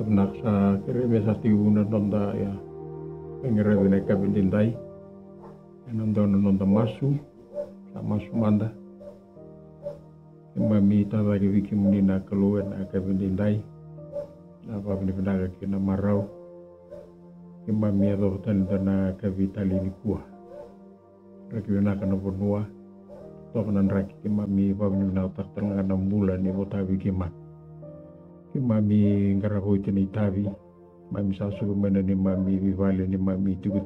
Tabnak sa kirebe sa tiuna nonda ya pengirebe na kabindinday nonda nonda masu sa masu manda mami tava ke wiki munina keluar na kabindinday na pabni pendaga kina marau mami ado tan dana kabitali ni kuah rakina kana bonua tokanan raki mami pabni na tak tengah 6 bulan ni botawi kimat mami ngaraho tini tavi mami sasu mana ni mami vivale ni mami tiku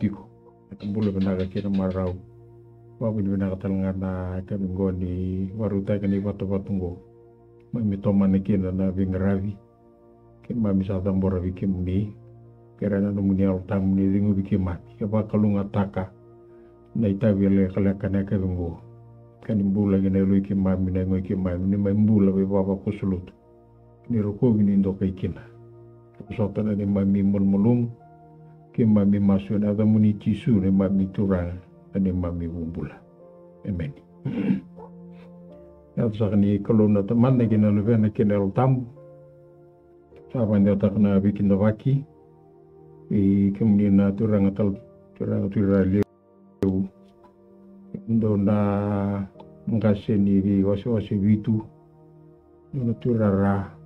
bulu benaga kira marau wabu ni benaga talangana kami ngoni waruta kani watu mami tomane kina na vingaravi kin mami satambora vikimuni kira na numuni altamu ni ringu vikimati kaba kalunga taka na itavi le kalakana kavingo kani mbula gina lui kimami na ngoi kimami ni mbula baba kusulut ni roko ni ndo kai kina sotana ni mami mulmulum ki mami masu na da muni tisu ni mami turang ani mami bumbula amen ya sakni kolona teman na kina lebe na kina tam saban dia tak na bikin waki kemudian na turang turale ndo na ngaseni vi wasi vitu ndo turara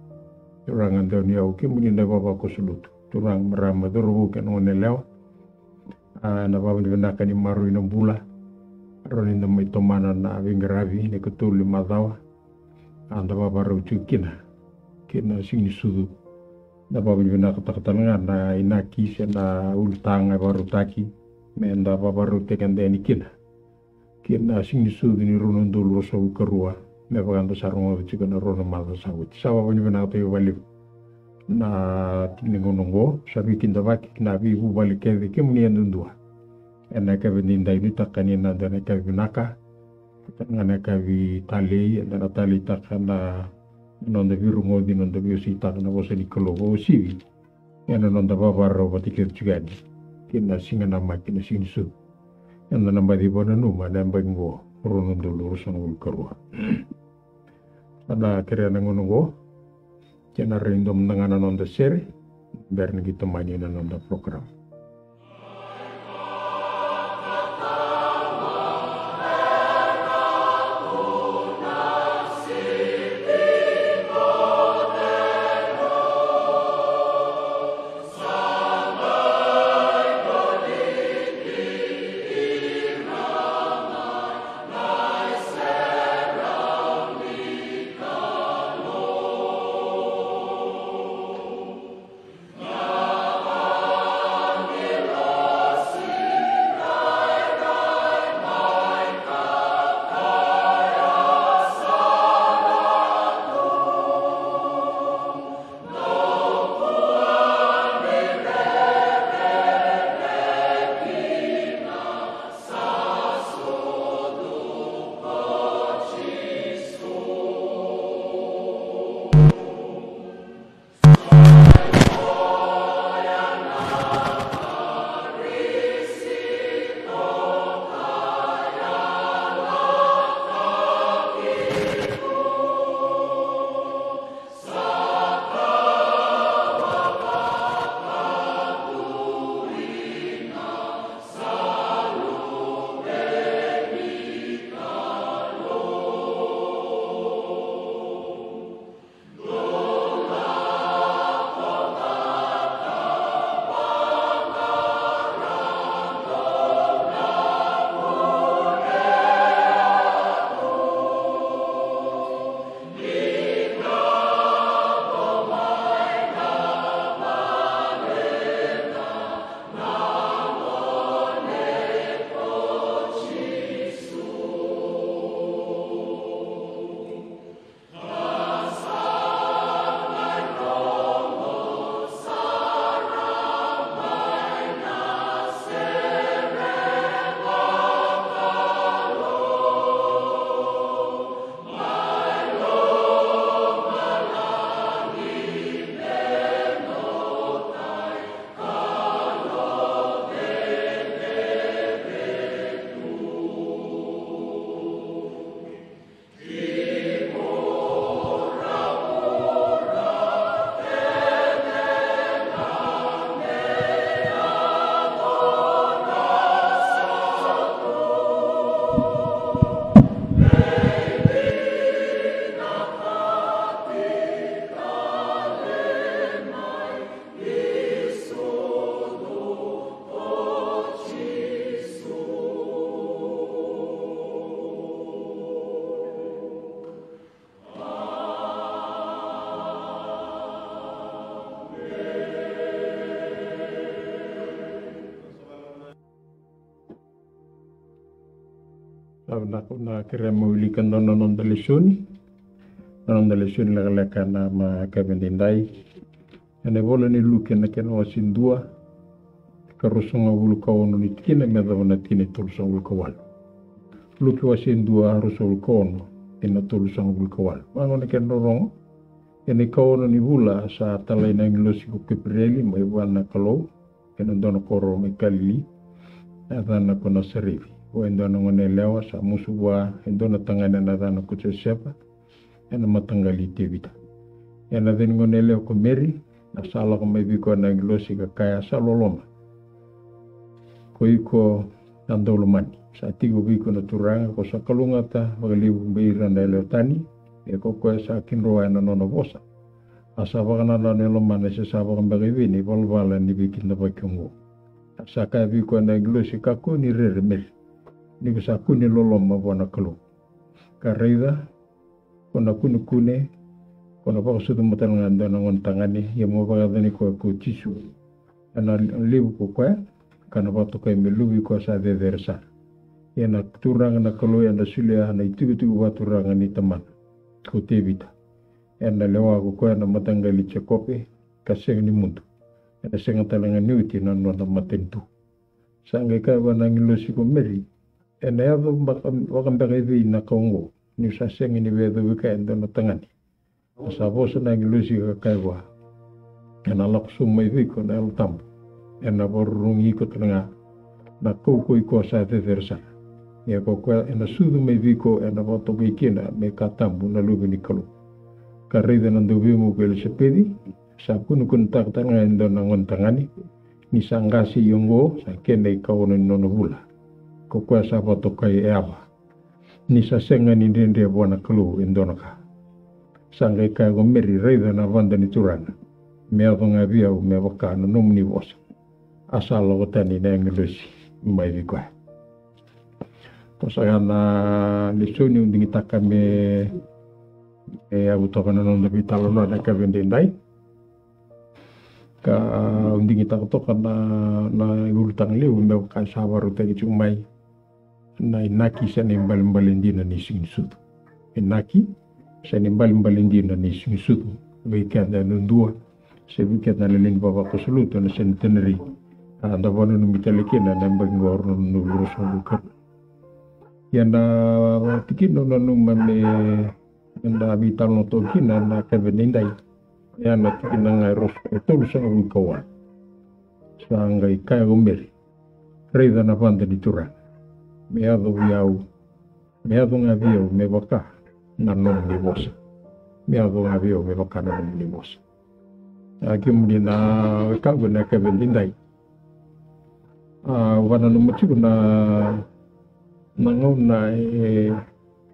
turang andoni au kemudian da baba kusulut turang merama doru kan oneleo na baba ni ni maru ina bula roni na mai tomana na vingaravi ne kutuli madawa anda baba ru kina sini sudu da baba ni katatalanga na inaki sena ultanga baru taki menda baba ru tekandeni kina sini sudu ni runon dulu so kerua me pagando sarungo chika na rono mada sawit sawa bani bana tayo bali na tiningonongo sabi kinda vaki na vivu bali keve kimuni andundua ena keve ninda ini takani na dana keve naka ngana keve tali na tali takana nonda virungo di nonda biosi takana bosa di kologo sivi ena nonda babaro batikir chugani kina singa nama kina sinsu ena namba di bona numa na mbango rono dulu rusan ulkarua ada kira nunggu jana rindom dengan nonda seri biar kita mainin nonda program na kira maulikan non da lesioni laka na ma kabendindai ane vola ni luke na kena wasindua karusonga ulu kaono ni tikina medhavana tine tulusanga ulu kawal luke wasindua harusa ulu kaono ina tulusanga ulu kawal mangona kena rongo ene kaono ni hula sa talai na ngilosi ko kipireli mai wana kalau kena dono koro mai kalili adana kona sarivi o endona ngone lewa sa musuwa endona tangana na dana kutsesapa ena matangali tevita ena den ngone lewa ko meri na sala ko mai biko na ngilosi ka kaya saloloma ko iko tandolo mani sa tigo biko na turanga ko sa kalungata magalibu beira na lewa tani e ko sa kinroa na nono bosa asa wakana na nelo mana se sa wakana bagivini volvala ni bikin na bakyungo sa ka biko na ngilosi kako ni reremel ni bisa kuni loloma wana kalu kareida kona kune kona pa sudu matan nganda nangon tangani ya mo ba dani ko tisu ana libu ko kwa kana ba to kai melubi ko sa de versa yana turang na kalu yana sulia na itu ba turang ni teman ko tebita yana lewa ko kwa na matangali chekope kaseng ni mundu yana senga talanga niuti na no na matentu sanga ka ba nangilosi ko meri ena ya wakam bagay na kaungo ni sa sengi ni bedo wika endo na tangani sa bosa na ngilusi ka kaiwa ena lakso mai wiko na el tambo ena borungi ko tanga na koko iko sa te versa ya ko ena sudu mai wiko ena boto kina me ka tambo na lubi ni kalu karida na ndobi mo ko el sepedi sa kunu kun tak tanga endo na ngon tangani ni sangasi yongo sa kene ikawono nono bula ko kwa sapa to kai eaba ni sa senga ni dende bona klu indonaka sanga ka go meri reida na vanda ni turana me avanga via o me vaka no nomni vos asalo tani na nglusi mai vi kwa to sa na lisoni undingi takame abu to kana no de vitalo no na ka vende ndai ka undingi tak to kana na ultang liu me ka sawaru tagi cumai na inaki sa ni mbalindina ni singsutu inaki sa ni mbalindina ni singsutu weekend na nundua se weekend na lelin baba ko suluto na centenary anda bono no mitalikina na mbangor no nulo so bukan yana tikino no mame anda vital no tokina na kebenindai yana tikina ngai ros tolu sa kawan sangai kaya gomeri reida na vanda di turang me ado ngavio me waka na nom ni bosa me ado ngavio me waka na nom ni bosa aki mudi na kago na kebendindai wana no motivo na ngau na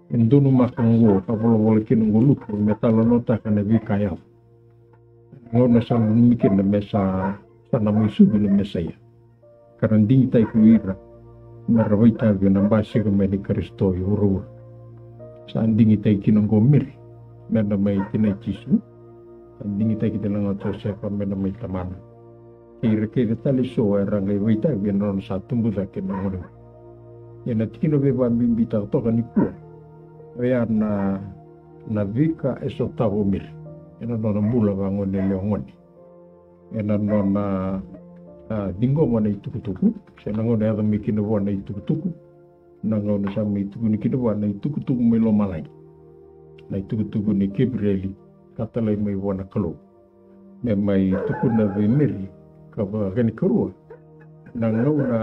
endunu makango kapolo kinu nguluku me talo nota kana vikaya ngau na sa mikin na mesa sana musubi na mesaya karanding tai kuira marwaita na basi ko may Kristo yuro sa anding itay kinonggomir na may tinaychisu anding itay kitalang at sa may taman kira taliso ay rangay waita binon sa tumbuda kinonggomir yan at kinobeba bimbita to kanikuwa kaya na vika esotavomir yan na mula bangon niliongon yan na dingo mana itukutuku sa nangon na may kinawa na itukutuku nangon na sa may ituku ni kinawa na itukutuku may lomalay na itukutuku ni Gabrieli katalay may wana kalo may tuku na vemeri kaba gani karua nangaw na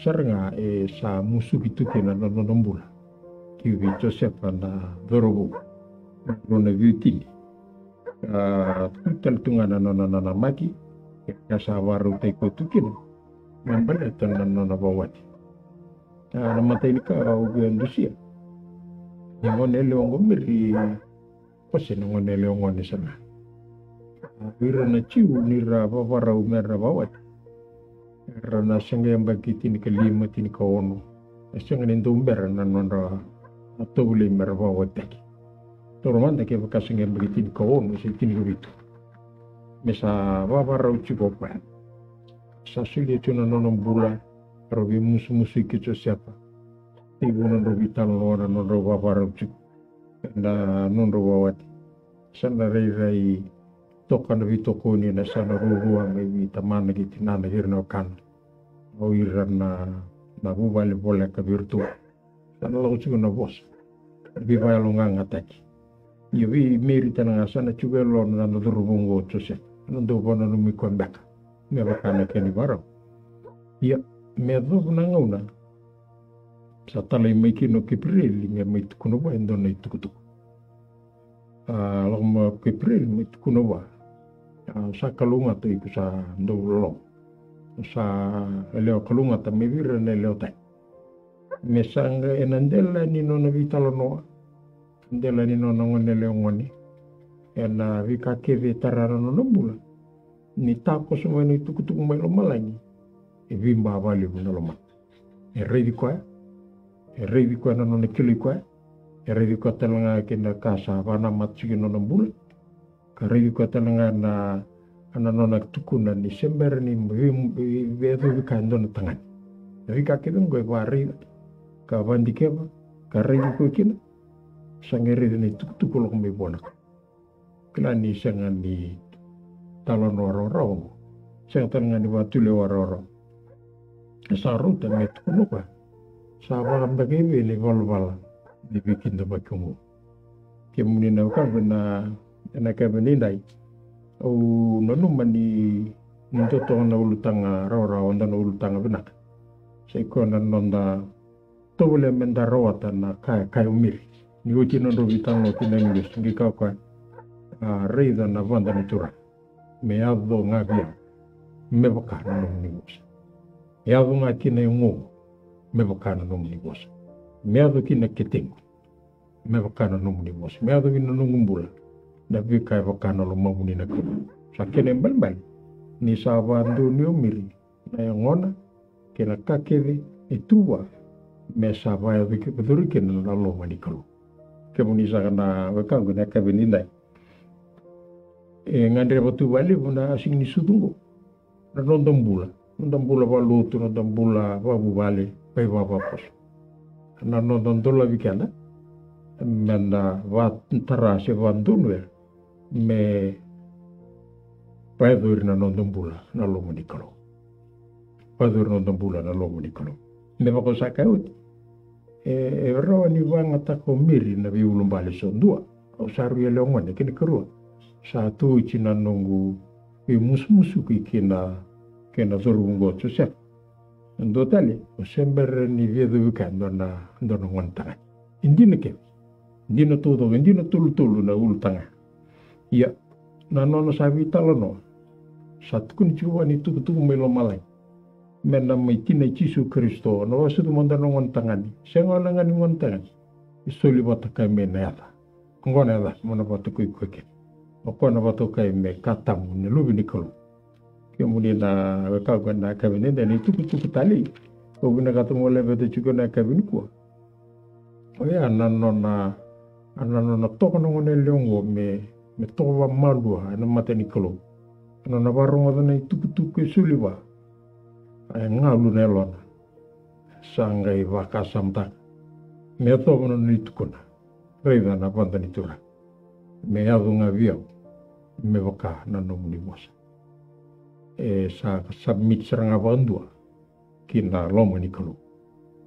saranga sa musuh itu na nanonombula kiwi Joseph na verobo na viutini tutal tunga na nanamaki kasa waru taiko tukin membalik tanan na bawati namatay ni ka ubian Rusia yang onele ongo miri pasin onele ongo ni sana wira na ciu ni raba warau merah bawati rana sanga yang bagi tini kelima tini kawono sanga ni domber na nonra atau boleh merah bawati toroman tak bekas sanga yang bagi tini kawono si tini itu mesa wawarau cipopan sa sulit na nonong bula robi musuh-musuh kita siapa Tibu nondo vital lora nondo waparujuk na nondo wawati. Sana rei toka na vitokoni na sana rurua mai tamana ki tinana hirna kan. O iran na bubali bola ka virtu. Sana lau sigo na bos. Viva longa ngataki. Yo vi merita na sana chuga lo na no durubungo chose. Nondo bona no mi kwambaka. Me bakana keni baro. Ya me do na ngona. Sa tala mai kino kiprili me mai tukuno ba endo na tukutuku. Lama kiprili mai tukuno ba. Sa kalunga to iku sa ndolo. Sa leo kalunga ta me vira ne leo tai. Me sanga enandela ni no na vitalo noa. Ndela ni no na ngone leo ngoni. Ena vika keve tarara no nambula. Ni tako semua ni tukutuku mai lo malangi. E vimba vali no lo mat. E revi kwa. E revi kwa na no ne kili kwa. E revi kwa talanga kena kasa wana matsuki no nambula. Ka revi kwa talanga na ana no na tukuna ni sember ni vedo vika ndo na tangan. Vika keve ngoi wari ka vandikeva ka revi kwa kina. Sangere ni tukutuku lo kumbe bona. Kila ni sanga ni talon waro-waro. Sanga talanga ni watule waro-waro. Sa ruta me tukuno kwa. Sa wakam kebe ni golbala. Di bikin da bakungu. Kemuni na wakam na kebe nindai. O nanuma ni ntoto na ulutanga raw-raw na ulutanga benak. Sa iko na nonda tole menda rawata na kaya umiri. Ni uchi nondo vitang no kina English. Ngi kau kwa reida na vanda ni tura. Me ado nga via. Me bakana no mnigos. Me ado nga kina yungo. Me bakana no mnigos. Me ado kina ketengo. Me bakana no mnigos. Me ado kina nungumbula. Na vika bakana lo mamuni na kuno. Sa kene mbal-mbal. Ni sa vandu ni umiri. Na yangona. Kena kakeve. Etuwa. Me sa vaya vika beduri kena na lo manikalu. Kemuni sa kana wakangu na kabinindai. Ngandre batu bali puna asing ni sutungo. Na nondambula balutu, nondambula babu bali, pai baba pos. Na nondandola vikanda. Menda vat ntara se vandunwe. Me paedur na nondambula na lomo nikalo. Paedur nondambula na lomo nikalo. Me bako sakaut. Rawa ni wanga tako miri na viulumbali sondua. O saru ya leongwane kini kerua. Satu china nungu musu ki kena zorungo tsosep. Ndo tali o sember ni viedo wikando na ndono ngwantanga. Indina ke. Indina todo, indina tulu na ultanga. Ya na nono sabi talono. Satu kun chuwa ni tuku melo malai. Mena maitina Yesu Kristo no wasudu mondano ngwantangani. Sengola ngani ngwantangani. Isoli bataka menela. Ngona la mona batuku ikoke. Okona batokai me katamu ne lubi nikolo. Kemudian na wakago na kabine ni tuku tali. Obuna katamu lebe te chuko na kabine ko. Oya ananona toko no ngone leongo me towa malua na mate nikolo. Anana barongo na tuku suliwa. Ay ngalu nelona. Sangai wakasamta. Me towa no nitukona. Reida na panta nitura. Me adu nga viau. Me waka na nomuni mosa. Sa submit seranga bandua. Kina loma ni kalu.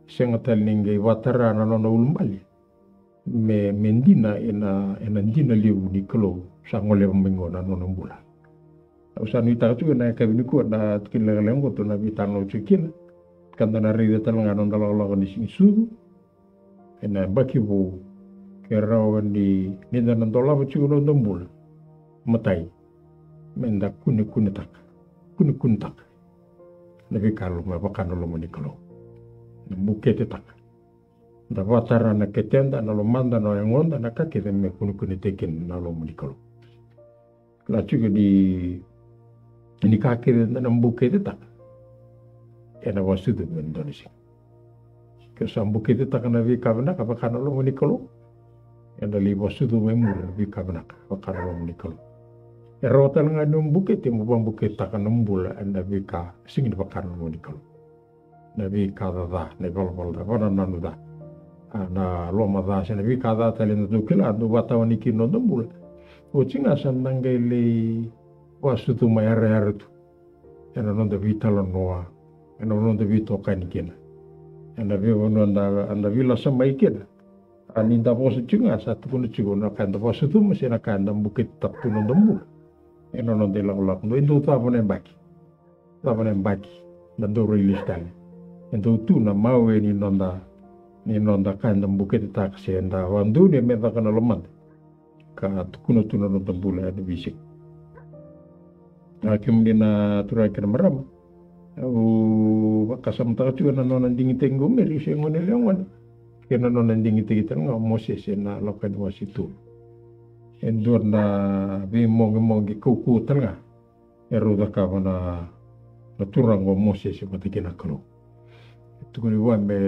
Senga talinge watara na nona ulumbali. Me mendina ena ndina liu ni kalu. Sa ngole mengo na nona mbula. Usan wita tu na kabini ko na kila lengo to na bitano chikina. Kanda na rida talanga nona lolo ni sinsu. Ena bakibu. Kerawa ni nida nandola bachigo no nambula. Matai. Menda kune tak. Kune tak. Nabi kalau mabakano lo manikalo. Bukete tak. Da watara na ketenda na lo manda na yangonda na kakete me kune teken na lo manikalo. La chigo di kakete na mbukete tak. Ena wasudu mendonisi. Kesambukete tak na vi kabana kabakano lo manikalo. Yang dari wasudu memur vi kabnak wakara nikol. Erotal nga nung bukit mo bang bukit takan numbula anda vi ka singin wakara nikol. Na vi ka da na golbol da wana nanuda. na loma dasa na vi kada tale na tukila do watawan ikino dombula o tinga sandanga ile wasutu mayare artu ena non da vitalo noa ena non da vito kanikena ena vi ono anda vila sama ikena aninda bosu tinga sa tukuna chigona kanda wasutu masena kanda bukit tapuno dombula ena non de lak no indo tabone baki dan do realistane endo tu na mawe ni nonda kanda bukit taksi enda wandu ne meta kana loman ka tukuna tuna no tambula ada bisik kemudian tura kena maram kasam ta tu na non ndingi tengo meri se ngone lewan kena non ndingi te nga Moses na lokan wasitu endor na vi mongi kuku tanga eru da ka na tura ngo Moses patikena kalo tukuni wa me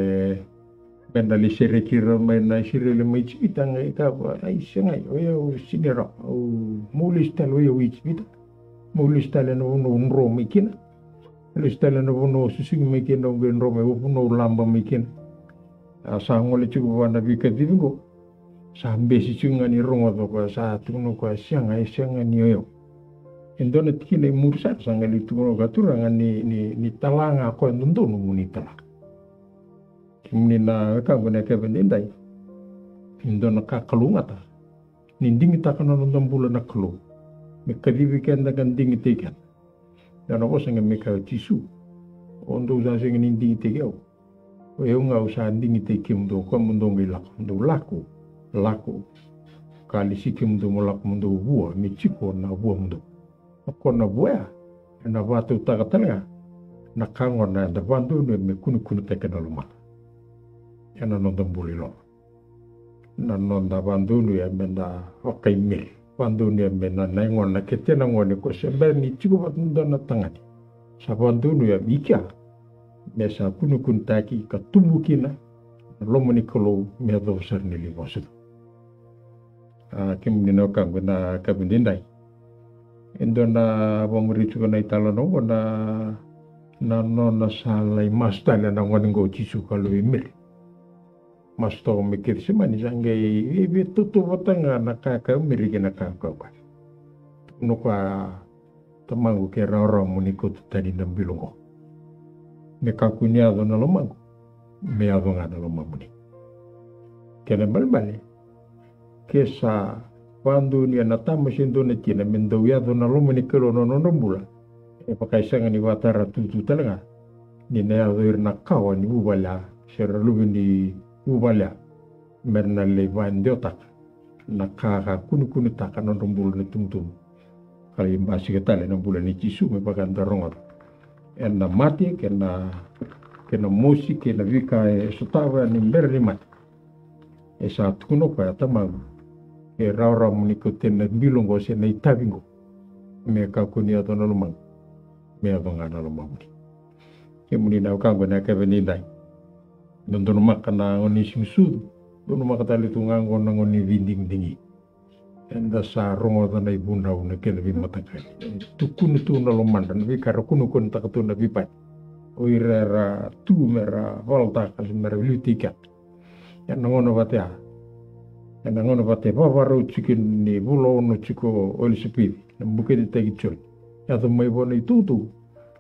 benda li sere kira na sere le mai chita ngai ka ai sengai o sinera o mulis tal o chita mulis tal no nro mikina mulis tal no susing mikina o nro me no lamba mikina asa ngole chugo wana vika divingo sa mbesi chunga ni rongo to ko sa tuno ko sianga ni yo endona tikine mursa sanga li tuno ka turanga ni talanga ko ndondo muni talanga Mnina kagone kebendai indona ka kalungata nindingi takana nondambula na kalo me kadivi kenda kan dingi tekan dana osanga me ka tisu ondo za sing nindingi tegau o eu nga usa ndingi tekim do ko mundo ngilak ndo laku kali sikim do molak mundo bua mi chiko na bua mundo ko na bua na watu takatanga na kangona da bandu me kunu tekana luma yana nonda mbulilo na nonda bandunu ya menda okai mil bandunu ya menda naingon na ketena ngone ko sember ni chigo batunda na tangani sa bandunu ya mika mesa kunu taki ka tumukina lomoni kolo medo sarni li bosu kim ni no kang na kabindindai endona bomuri chigo na italo no na nona salai mastala na ngone go chisu kalo mil masto mikir semani sangai ibe tutu watanga nakaka mirige nakaka kwa nukwa tamangu ke rara muniko tadi nambilongo me kakunya do na lomango me ado ngana lomamuni kena balbale kesa pandu ni anatama sindo na tina mendo ya do na lomani kelo no nombula e pakai sanga ni watara tutu talanga ni na do irna kawa ni bubala seralu ni ubala merna le vandiota nakaka kunu taka non rombul ni tumtum kali mbasi ketale no bulan ni cisu me pakan tarongot enna mati kena musi kena vika sutawa ni berni mat esa tuno pa tamang e raura munikoten na bilongo se na itabingo me ka kunia to no lumang me abanga na lumang kemuni na kango na kevenidai Nonton makana ngoni singsu, dono makatali tungango na ngoni vinding dingi. Enda sa rongo na ibuna una kena vi matakai. Tukunu tu na lomanda, nabi kara kunu takatu na vipat. Oirera tu mera volta kas mera lutika. Yang ngono batea. Yang ngono batea bavaro chikin ni bulo no chiko oli sepi. Nambuke di tegi chon. Ya to mai bona itu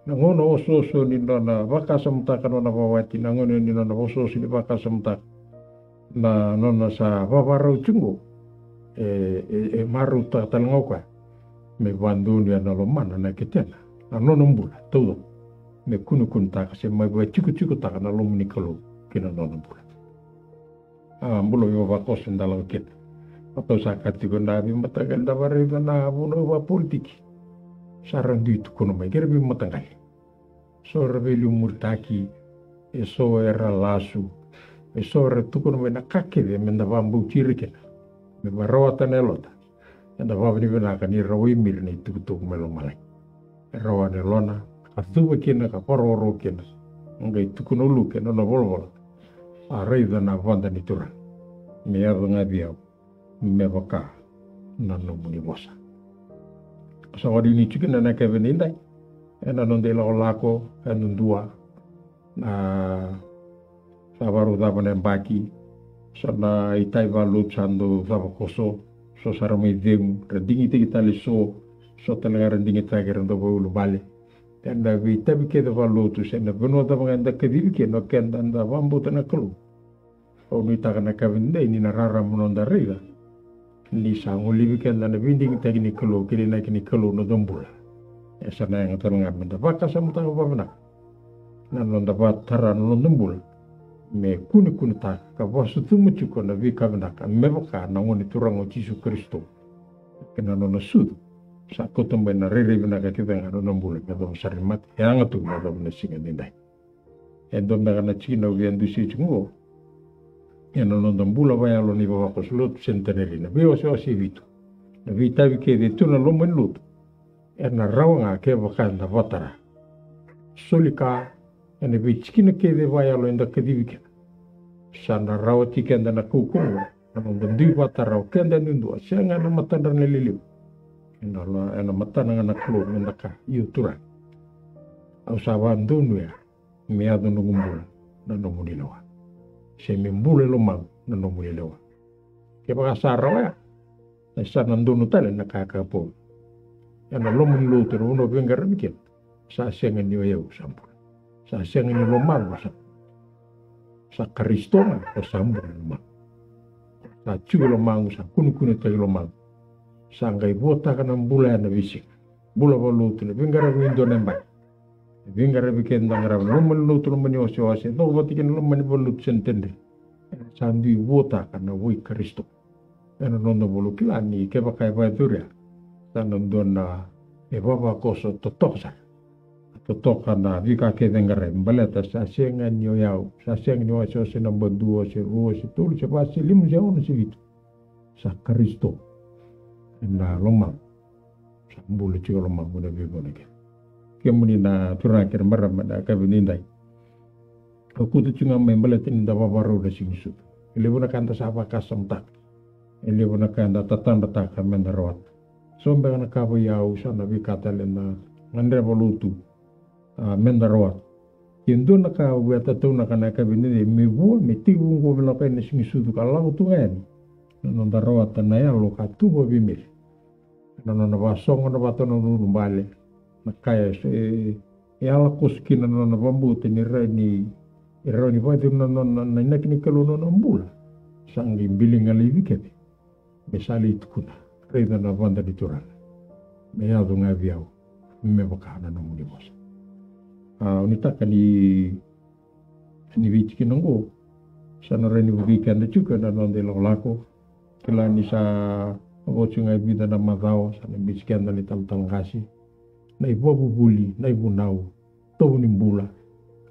nangono oso ni nona vakasamta kanona wawati nangono ni nona oso ni vakasamta na nona sa vavaro chungo maru tatalngoka me bandu ni na lomana na ketena na nono mbula todo me kunu ta se mai ba chiku ta na lomni kalo kina nono mbula mbulo yo vakos ndalo ket atau sakati gonda bi matagal da bare na buno wa politiki sarang di tu kono mai gerbi matangai so rebellion murtaki e so era lasu e so re tu kono mai nakake de menda bambu cirike me barawata nelota enda babni bena kani rawi mirni tu melo malai rawa nelona atu kena ka pororo kena ngai tu kono lu kena no volvol a reida na vanda ni tura me ava dia me baka nanu muni bosa so ori ni chicken na kevenindai ena non de lako enun dua sabaru da bane baki sana itai valut sando sava koso so saramai demu rendingi te kitali so talaga rendingi tage rendo bulu bale tenda vi tabi ke de valutu senda beno ta manganda kedivi ke no kenda anda vambo tana kelu o ni taka na kavinde ni na rara mononda riga ni sangu livi kenda na vinding tagi ni kelu kiri na kini kelu no dombula ya sana yang tanga menda baka samuta bavana na nonda batara no dombula me kuni ta ka wasu tumu chuko na vi kavana ka mevaka na ngoni turango Jesu Kristo kena no sudu sa kotombe na rere bina ka kita ngano dombula ka do sarimat yang tu na do na singa dindai endom na kana chino vi andusi chungo eno no dombula va ya lo ni va ko slot centenerina vi o so si vitu na vi tavi ke de tuna lo men lut na rawanga ke va na votara solika ene vi chikina ke de va ya lo inda kedivike sana rawati kenda na kukumu na ndondi votara o kenda ndu senga na matanda na liliu ena matana na klo mendaka yutura au sabandu ya meado no gumbula na no munilewa se membule lo mag na no munilewa ke baka sarawa ya na sana ndono tale na kakapo ena lo munlo tero uno venga mikin sa senga ni yo sampu sa senga ni lo mag sa Kristo na o sambu lo mag sa chulo mag sa kunu te lo mag sangai bota kana bula na visik bula balutu na bingara windo nemba bingara biken dangara loman lutu loman yosyo ase no botiken loman balut sentende sandi bota kana wi Kristo ena nono bulu kilani ke bakai baduria tanan donna e baba koso totoksa totokana vika ke dangara baleta sa senga nyo yau sa senga nyo ase ose namba 2 ose ose tulu se pasi limu se ono se vitu sa Kristo na lomang sambulu chigo lomang muna bigo nake kemuni na turakir maram na kabinindai aku tu cunga membeletin da babaru da singsu ilebuna kanta sapa kasam tak ilebuna kanta tatanda tak mendarawat sombe na kabo yau sana bikatalen na ngandre volutu mendarawat kendo na ka weta tu na kana kabinindai mebu metibu ngo bela pen singsu kalau tu kan nonda rawat na ya lo katubo bimir nona vasonga na batono numbale nakaya se yala kuskina nona bambute ni reni ironi vadu nona na nakini kalu nona mbula sangi bilinga livikete mesali tukuna reda na vanda di turan me yadu ngaviau me bakana na muni bos unitaka ni vitiki nango sana reni bugikan da chuka na nonde lako kila ni sa Wocunga vida na madao sana biskan na litam kasi na ibu buli na ibu nau tau ni bula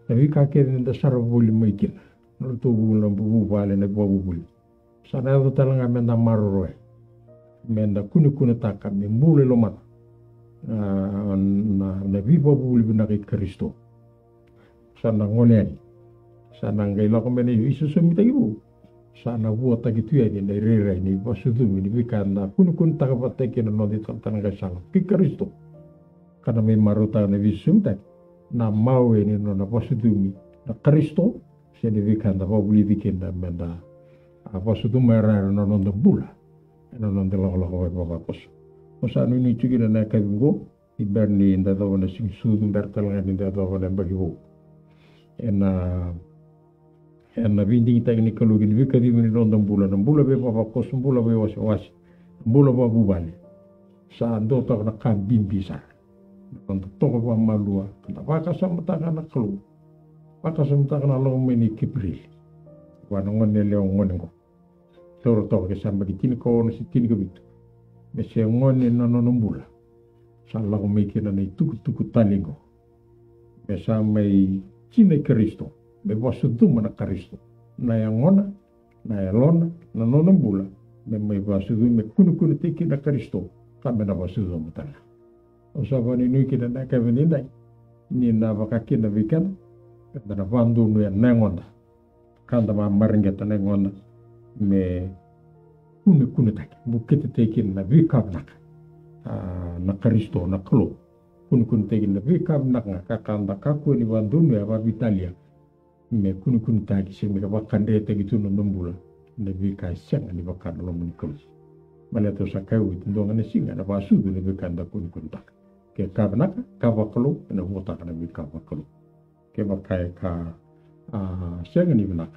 na wika kere na sara buli maikin na tu bula bu vale na ibu buli sana ito talanga menda maroroe menda kuni taka me bule loman na viva buli na kay Kristo sana ngoleni sana ngaila ko mena isu sumita ibu sana buat lagi tu ya ni rera ni basudu ni bikana kun takapateke na nodi tananga sala ki Kristo kana me maruta na visumta na mawe ni no na basudu na Kristo se ni bikana ba buli dikenda menda basudu mera no no bula no no de la ba kos osa ni chigina na kabingo iberni nda do na sing sudu bertalanga ni da do na bagibo na vinding teknik lugin vika di mini rondang bula be papa kos bula be was bula ba bubale sa ando tak na kan bimbisa untuk toko ba malua na baka sa mata na klu baka sa mata na lo meni kibril wana ngone leo ngone ko toro to ke samba di tin ko no si tin ko bitu me se ngone no bula sa la ko me kina na tuku talingo me sa mai kine Kristo me basudu mana Kristo na yang ngona na elona na nona bula me mai basudu me kunu tiki na Kristo kame na basudu mutana osavani nui kina na kavenindai ni na vakakina vikan na vandu no ya nengonda kanda ma maringeta nengonda me kunu taki bukete teki na vikam na Kristo na klo kunu teki na vikam na kakanda kaku ni vandu no ya Italia me kunu tagi se me bakande tegi tu no bula lebih kasih ni bakar lo menikul malah tu sakai itu dongan singa na basu lebih kanda kun kuntak ke kabnak kabaklu na buta kana bi kabaklu ke bakai ka senga ni benak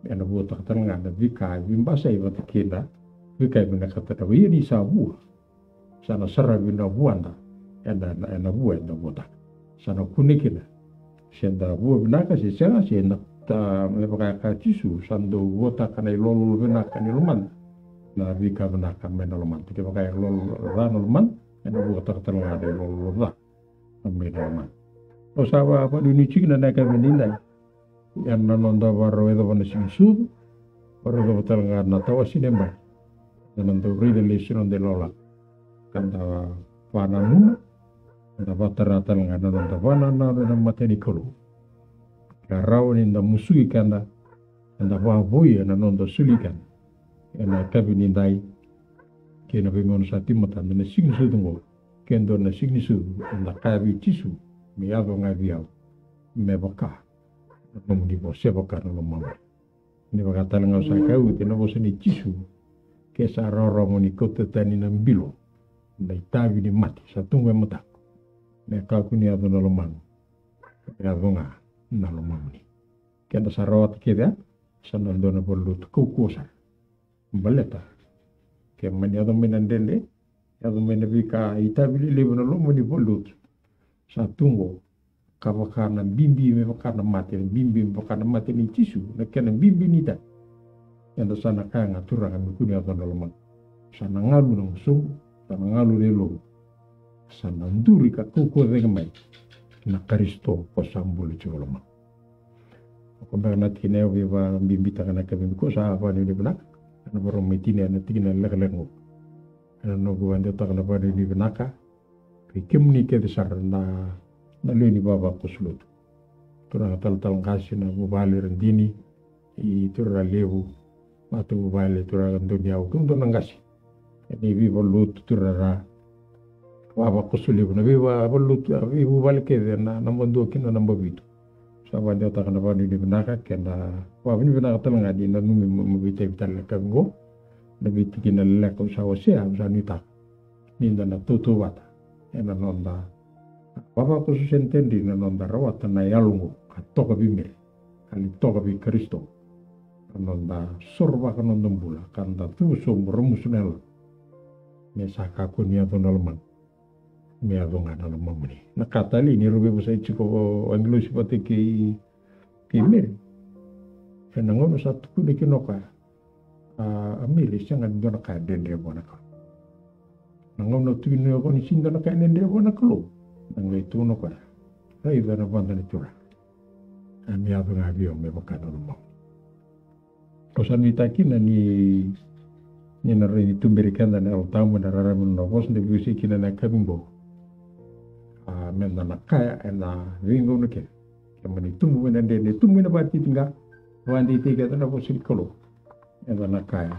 na buta tanga na bika bimbasa iba tikina bika bina kata wi ni sabu sana sarra bina buanda na buah na buta sana kunikina senda buah benaka si senga si na ta bakai ka tisu sando buta kana lolo benaka ni luman na bika benaka mena luman ke bakai lolo ran luman na buta tanga de lolo la mena luman o sawa apa duni chikna na ka meninda yan nanonda baro edo bana sinsu baro do tanga na tawa sinemba nanonda ride lesion de lola kanda pananu na batara tanga nanonda bana na mateni kolu karau ni nda musui kanda nda babuya nanonda sulikan ena kabini dai kena bingon satimata na sinsu dungo kendo na sinsu nda kabi tisu mi ado ngabiao me baka no mu dibo se baka no mama ni baka talanga sa kau te no boseni tisu ke sa roro mo ni kote tani na mbilo na itabi ni mati sa tungwe mata me ka ku ni ado no man me ado nga na lo mamni kenda sa rawat keda sa no dona bolut ku kusa baleta ke mani ado menandende ado menabika itabi le bono lo mo ni bolut sa tungo kabakana bimbi me bakana mati bimbi bakana mati ni tisu na kena bimbi ni ta yanda sana kaya ngatura kami kuni atau dalaman sana ngalu nang so sana ngalu lelo sana nduri ka kuko mai na Kristo posambul chulama ko berna tine viva bimbi ta kana kami ko sa apa ni benak ana boro metine na tigina leglego ana no go ande ta kana ba ni benaka kemni ke besar na leni baba kuslut tura tal kasina bubali rendini I tura lewu matu bubali tura dunia hukum to nangasi ini vi volut tura ra baba kusulibu na viva volut vi bubali ke na nambondo kina nambobitu saban dia ta kana bani ni benaka kena wa ni benaka talanga di na numi mubite vital kango na bitikina leko sawasia zanita ninda na tutu wata ena nonda baba ko susentendi na nonda rawata na yalungu katoka bimir kali toka bi Kristo nonda sorba ka nonda mbula kanda tu remusnel me saka ko ni adonalman me adonga na mamni na katali ni rube busa chiko anglo sipate ki mir fena ngono satu ku de kinoka amili sanga ndona ka dendre bonaka nangono tuino ko ni sindana ka dendre bonaka lo nangai tuno ka ai dana banda ni tura ami adonga bio me bakana no kosan mitakina ni na rini tumbirikanda na utamu na raramun na vos de busi kina na kabimbo menda na kaya na ringo nuke kemani tumbu na ndene tumbu na bati tinga wandi tiga na vosi kolo enda na kaya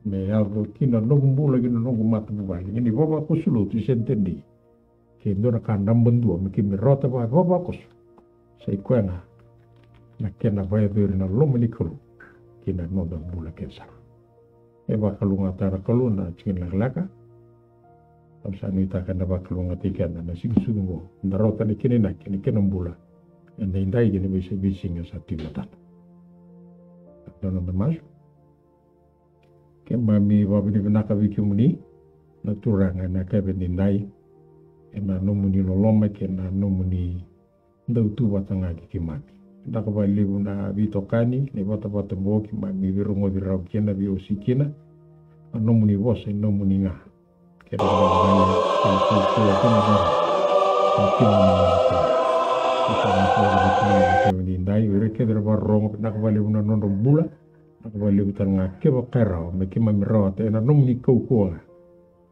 me algo kina nogumbula kina nogumata bubali ini baba kusulu tu sentendi ke ndona kanda mbandua me kimi rota ba baba kus sai kwena na kena vai na lomani kolo kina noda bula kensa eba kalunga tara kaluna cikin laglaka tamsa nita kana ba kalunga tikan na sigsugo ndarota ni kinina kini kenambula enda indai gini bisa bisinga sa timatan dono demas kembami babini benaka bikimuni naturanga na kabeni ndai ena nomuni loloma kena nomuni ndautu watanga kikimami ndaka bali bunda bitokani ne bata mboki mami virungo dirau kena bi osikina nomuni vosa nomuni nga kera bani kena kena kena ndai wire kedra barong ndaka bali bunda nondo bula ndaka bali butanga keba kera me kema mirota ena nomuni koko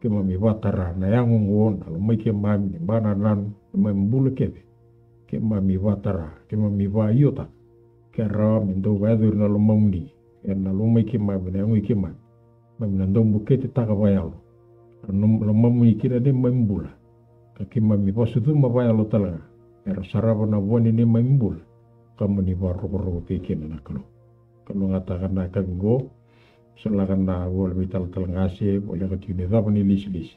kema mi watara na yangu ngona lo mai kema mi bana nan mbula kebe kema mi watara kema mi va yota kera mindo wadur na lomamni na lomai kema bena ngi kema mamna ndombu kete taka vayalo lomamni kira de mambula kakima mi posutu mavayalo talaga era saraba na woni ne mambula kamu ni barro te kena na kalo ngata kana kabingo selakan na wala vital talangase wala ka tine dava ni lis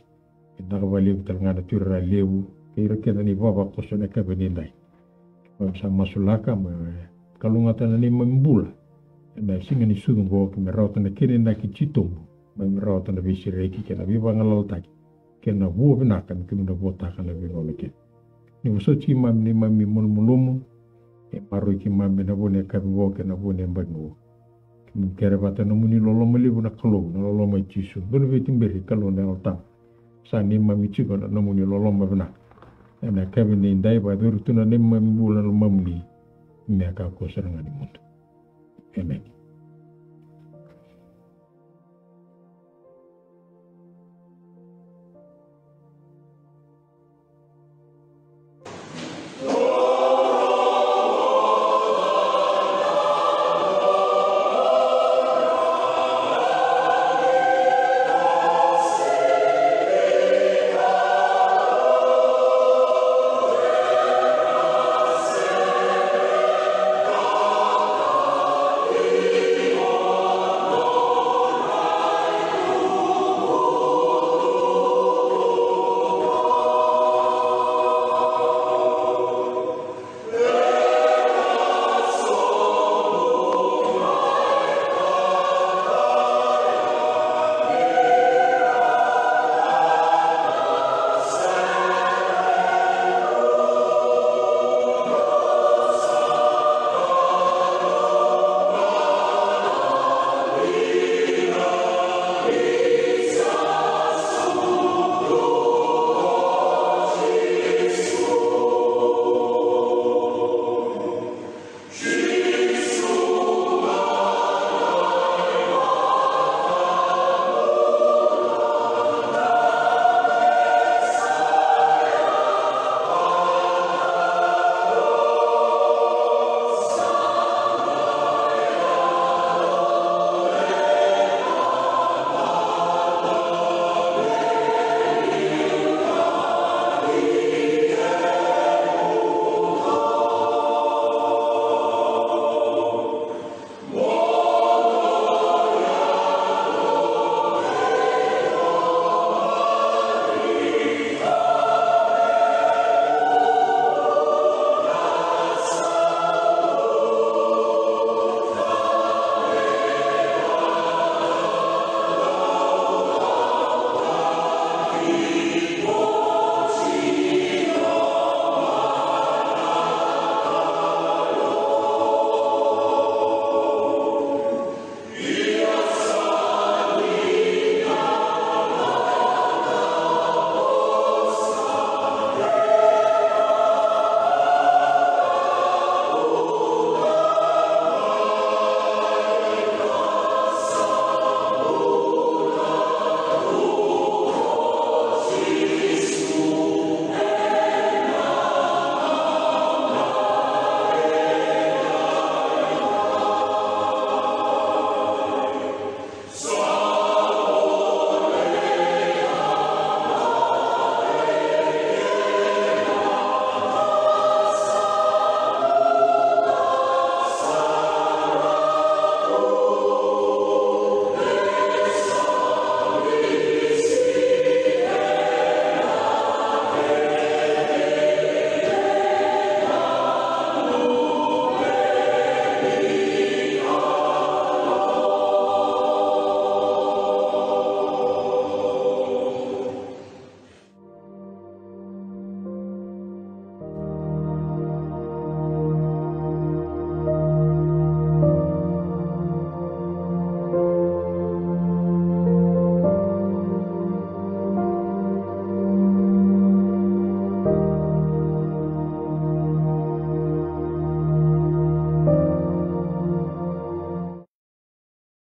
kita ka bali vital ngana turra lewu kira kena ni baba kosone ka benindai sa masulaka ma kalunga tana ni membula na singa ni sudung go ke merauta na kene na ki chitombo ma merauta na visireki kena viva ngalaltaki kena vuo benakan kena botakan na viva leke ni wasochi mam ni mami mulmulumu e paro ki mam na bone ka vivo kena bone mbanu kere bata na muni lolo malibu na kalo na lolo mai chisu dono vetimberi kalo na alta sa ni mami chigo na muni lolo mabna na kevin ni ndai ba duru tuna ni mami bula mamni me ka ko seranga ni mundo amen.